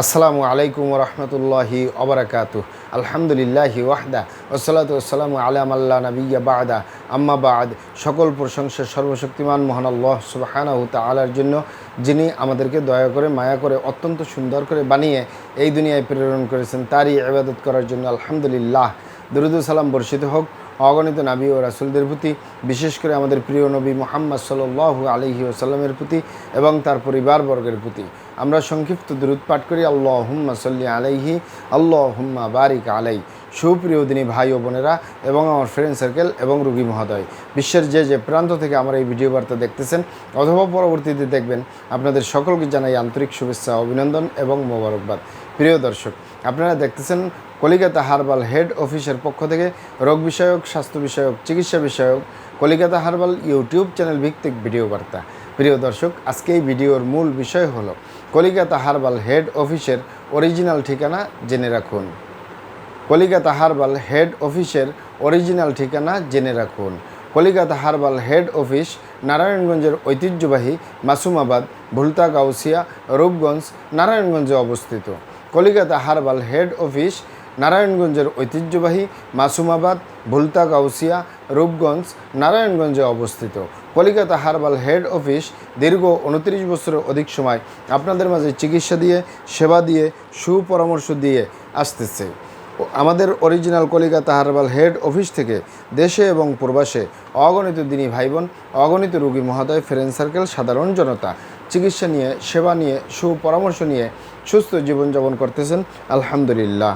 আসসালামু আলাইকুম রহমতুল্লাহি ওবরাকাতুহ। আলহামদুলিল্লাহি ওয়াহদা ওসসালাতু ওয়াসসালামু আলা মাল্লা নাবিয়্যা বা'দা আম্মা বা'দ। সকল প্রশংসা সর্বশক্তিমান মহান আল্লাহ সুবহানাহু তাআলার জন্য, যিনি আমাদেরকে দয়া করে মায়া করে অত্যন্ত সুন্দর করে বানিয়ে এই দুনিয়ায় প্রেরণ করেছেন, তারই ইবাদত করার জন্য আলহামদুলিল্লাহ। দরুদ ও সালাম বর্ষিত হোক অগণিত নবী ও রাসূলদের প্রতি, বিশেষ করে আমাদের প্রিয় নবী মুহাম্মদ সাল্লাল্লাহু আলাইহি ওয়াসাল্লামের প্রতি এবং তার পরিবারবর্গের প্রতি। আমরা সংক্ষিপ্ত দুরূদ পাঠ করি, আল্লাহুম্মা সাল্লি আলাইহি আল্লাহুম্মা বারিক আলাই। সুপ্রিয় দিনী ভাই ও বোনেরা এবং আমার ফ্রেন্ড সার্কেল এবং রোগী মহোদয়, বিশ্বের যে প্রান্ত থেকে আমার এই ভিডিও বার্তা দেখতেছেন অথবা পরবর্তীতে দেখবেন, আপনাদের সকলকে জানাই আন্তরিক শুভেচ্ছা, অভিনন্দন এবং মোবারকবাদ। প্রিয় দর্শক, আপনারা দেখতেছেন কলিকাতা হার্বাল হেড অফিসের পক্ষ থেকে রোগ বিষয়ক, স্বাস্থ্য বিষয়ক, চিকিৎসা বিষয়ক কলিকাতা হার্বাল ইউটিউব চ্যানেল ভিত্তিক ভিডিও বার্তা। প্রিয় দর্শক, আজকে এই ভিডিওর মূল বিষয় হলো কলিকাতা হার্বাল হেড অফিসের অরিজিনাল ঠিকানা জেনে রাখুন। কলিকাতা হার্বাল হেড অফিসের অরিজিনাল ঠিকানা জেনে রাখুন। কলিকাতা হার্বাল হেড অফিস নারায়ণগঞ্জের ঐতিহ্যবাহী মাসুমাবাদ, ভুলতা গাউসিয়া, রূপগঞ্জ, নারায়ণগঞ্জে অবস্থিত। কলিকাতা হার্বাল হেড অফিস নারায়ণগঞ্জের ঐতিহ্যবাহী মাসুমাবাদ, ভুলতা গাউসিয়া, রূপগঞ্জ, নারায়ণগঞ্জে অবস্থিত। কলিকাতা হার্বাল হেড অফিস দীর্ঘ 29 বছরের অধিক সময় আপনাদের মাঝে চিকিৎসা দিয়ে, সেবা দিয়ে, সুপরামর্শ দিয়ে আসতেছে। আমাদের original Kalikata herbal head office থেকে দেশে এবং প্রবাসে অগণিত দিনী ভাই বোন, অগণিত রোগী মহোদয়, ফ্রেন্ড সার্কেল, সাধারণ জনতা চিকিৎসা নিয়ে, সেবা নিয়ে, সুপরামর্শ নিয়ে সুস্থ জীবনযাপন করতেছেন আলহামদুলিল্লাহ।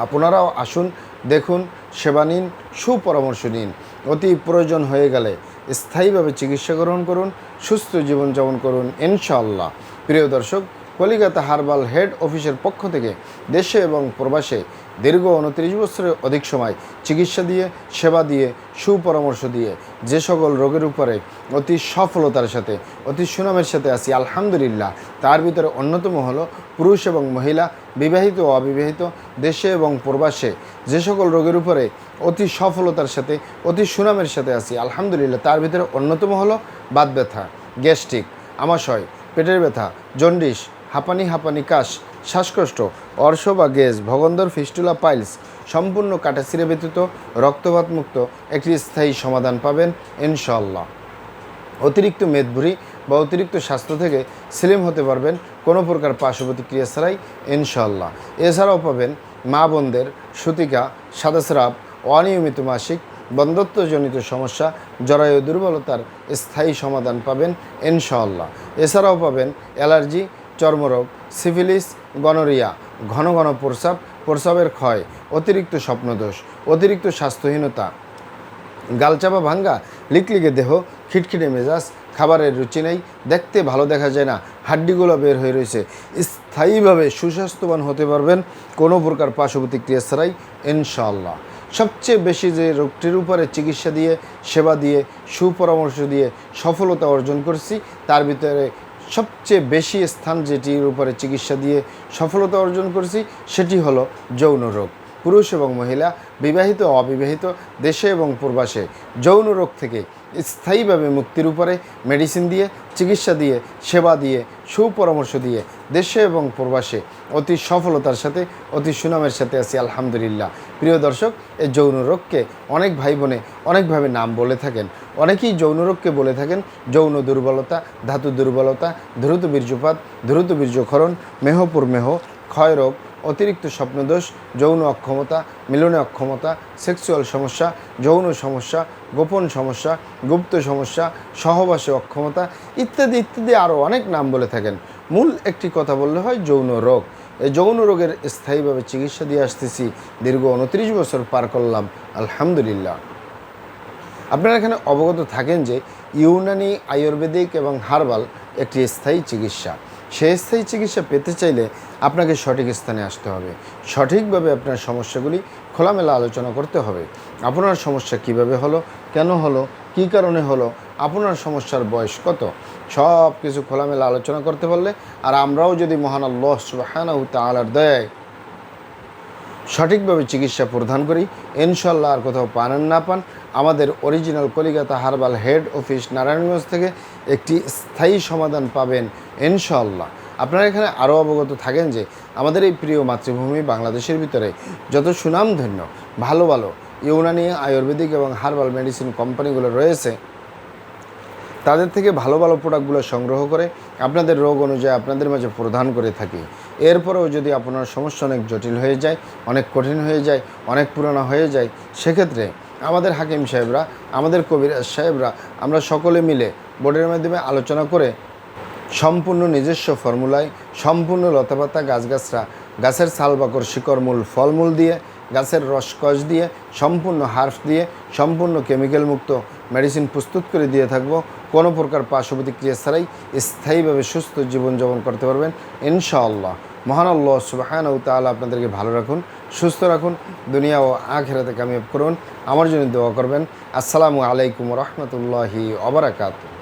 আপনারাও আসুন, দেখুন, সেবা নিন, সুপরামর্শ নিন। অতি প্রয়োজন হয়ে গেলে স্থায়ীভাবে চিকিৎসা গ্রহণ করুন, সুস্থ জীবনযাপন করুন ইনশাআল্লাহ। প্রিয় দর্শক, কলিকাতা হার্বাল হেড অফিসের পক্ষ থেকে দেশে এবং প্রবাসে দীর্ঘ 29 বছরের অধিক সময় চিকিৎসা দিয়ে, সেবা দিয়ে, সুপরামর্শ দিয়ে যে সকল রোগের উপরে অতি সফলতার সাথে, অতি সুনামের সাথে আছি আলহামদুলিল্লাহ, তার ভিতরে অন্যতম হলো পুরুষ এবং মহিলা, বিবাহিত ও অবিবাহিত, দেশে এবং প্রবাসে যে সকল রোগের উপরে অতি সফলতার সাথে, অতি সুনামের সাথে আছি আলহামদুলিল্লাহ, তার ভিতরে অন্যতম হলো বাত ব্যথা, গ্যাস্ট্রিক, আমাশয়, পেটের ব্যথা, জন্ডিস, হাঁপানি কাশ, শ্বাসকষ্ট, অর্শ বা গ্যাস, ভগন্দর, ফিস্টুলা, পাইলস সম্পূর্ণ কাটাছিঁড়ে ব্যতীত রক্তপাত মুক্ত একটি স্থায়ী সমাধান পাবেন ইনশাআল্লাহ। অতিরিক্ত মেদভুরি বা অতিরিক্ত স্বাস্থ্য থেকে স্লিম হতে পারবেন কোনো প্রকার পার্শ্ব প্রতিক্রিয়া ছাড়াই ইনশাআল্লাহ। এছাড়াও পাবেন মা বোনদের সূতিকা, সাদাস্রাব, অনিয়মিত মাসিক, বন্ধ্যত্বজনিত সমস্যা, জরায়ু দুর্বলতার স্থায়ী সমাধান পাবেন ইনশাআল্লাহ। এছাড়াও পাবেন অ্যালার্জি, চর্মরোগ, সিফিলিস, গনোরিয়া, ঘন ঘন প্রস্রাব, প্রস্রাবের ক্ষয়, অতিরিক্ত স্বপ্নদোষ, অতিরিক্ত স্বাস্থ্যহীনতা, গালচাপা ভাঙ্গা, লিকলিকে দেহ, খিটখিটে মেজাজ, খাবারের রুচি নেই, দেখতে ভালো দেখা যায় না, হাড্ডিগুলো বের হয়ে রয়েছে, স্থায়ীভাবে সুস্বাস্থ্যবান হতে পারবেন কোনো প্রকার পার্শ্ব প্রতিক্রিয়া ছাড়াই ইনশাআল্লাহ। সবচেয়ে বেশি যে রোগটির উপরে চিকিৎসা দিয়ে, সেবা দিয়ে, সুপরামর্শ দিয়ে সফলতা অর্জন করছি, তার ভিতরে সবচেয়ে বেশি স্থান যেটির উপরে চিকিৎসা দিয়ে সফলতা অর্জন করছি সেটি হলো যৌন রোগ। পুরুষ এবং মহিলা, বিবাহিত ও অবিবাহিত, দেশে এবং প্রবাসে যৌন রোগ থেকে স্থায়ীভাবে মুক্তির উপরে মেডিসিন দিয়ে, চিকিৎসা দিয়ে, সেবা দিয়ে, সুপরামর্শ দিয়ে দেশে এবং প্রবাসে অতি সফলতার সাথে, অতি সুনামের সাথে আছি আলহামদুলিল্লাহ। প্রিয় দর্শক, এই যৌন রোগকে অনেক ভাই বোনে অনেকভাবে নাম বলে থাকেন। অনেকেই যৌন রোগকে বলে থাকেন যৌন দুর্বলতা, ধাতু দুর্বলতা, দ্রুত বীর্যপাত, দ্রুত বীর্যক্ষরণ, মেহ, ক্ষয় রোগ, অতিরিক্ত স্বপ্নদোষ, যৌন অক্ষমতা, মিলনে অক্ষমতা, সেক্সুয়াল সমস্যা, যৌন সমস্যা, গোপন সমস্যা, গুপ্ত সমস্যা, সহবাসে অক্ষমতা ইত্যাদি ইত্যাদি আরও অনেক নাম বলে থাকেন। মূল একটি কথা বললে হয় যৌন রোগ। এই যৌন রোগের স্থায়ীভাবে চিকিৎসা দিয়ে আসতেছি, দীর্ঘ 29 বছর পার করলাম আলহামদুলিল্লাহ। আপনারা এখানে অবগত থাকেন যে ইউনানি, আয়ুর্বেদিক এবং হার্বাল একটি স্থায়ী চিকিৎসা। সেই স্থায়ী চিকিৎসা পেতে চাইলে আপনাকে সঠিক স্থানে আসতে হবে, সঠিকভাবে আপনার সমস্যাগুলি খোলামেলা আলোচনা করতে হবে। আপনার সমস্যা কিভাবে হলো, কেন হলো, কী কারণে হলো, আপনার সমস্যার বয়স কত, সব কিছু খোলামেলা আলোচনা করতে পারলে, আর আমরাও যদি মহান আল্লাহ সুবহানাহু তাআলার দয়ায় সঠিকভাবে চিকিৎসা প্রদান করি ইনশাআল্লাহ, আর কোথাও পান না পান, আমাদের original Kalikata herbal head office Narayanganj থেকে একটি স্থায়ী সমাধান পাবেন ইনশাআল্লাহ। আপনারা এখানে আরও অবগত থাকেন যে আমাদের এই প্রিয় মাতৃভূমি বাংলাদেশের ভিতরে যত সুনামধন্য ভালো ভালো ইউনানি, আয়ুর্বেদিক এবং হার্বাল মেডিসিন কোম্পানিগুলো রয়েছে, তাদের থেকে ভালো ভালো প্রোডাক্টগুলো সংগ্রহ করে আপনাদের রোগ অনুযায়ী আপনাদের মাঝে প্রদান করে থাকি। এরপরেও যদি আপনার সমস্যা অনেক জটিল হয়ে যায়, অনেক কঠিন হয়ে যায়, অনেক পুরনো হয়ে যায়, সেক্ষেত্রে আমাদের হাকিম সাহেবরা, আমাদের কবিরাজ সাহেবরা, আমরা সকলে মিলে বোর্ডের মাধ্যমে আলোচনা করে সম্পূর্ণ নিজস্ব ফর্মুলায় সম্পূর্ণ লতাপাতা গাছগাছরা, গাছের ছাল বাকর শিকড়মূল ফলমূল দিয়ে, গাছের রসকস দিয়ে, সম্পূর্ণ হার্বস দিয়ে, সম্পূর্ণ কেমিক্যাল মুক্ত মেডিসিন প্রস্তুত করে দিয়ে থাকবো। কোনো প্রকার পার্শ্ব প্রতিক্রিয়া ছাড়াই স্থায়ীভাবে সুস্থ জীবনযাপন করতে পারবেন ইনশাআল্লাহ। মহান আল্লাহ সুবহানাহু ওয়া তাআলা আপনাদেরকে ভালো রাখুন, সুস্থ রাখুন, দুনিয়া ও আখিরাতে কামিয়াব করুন। আমার জন্য দোয়া করবেন। আসসালামু আলাইকুম ওয়া রাহমাতুল্লাহি ওয়া বারাকাতুহু।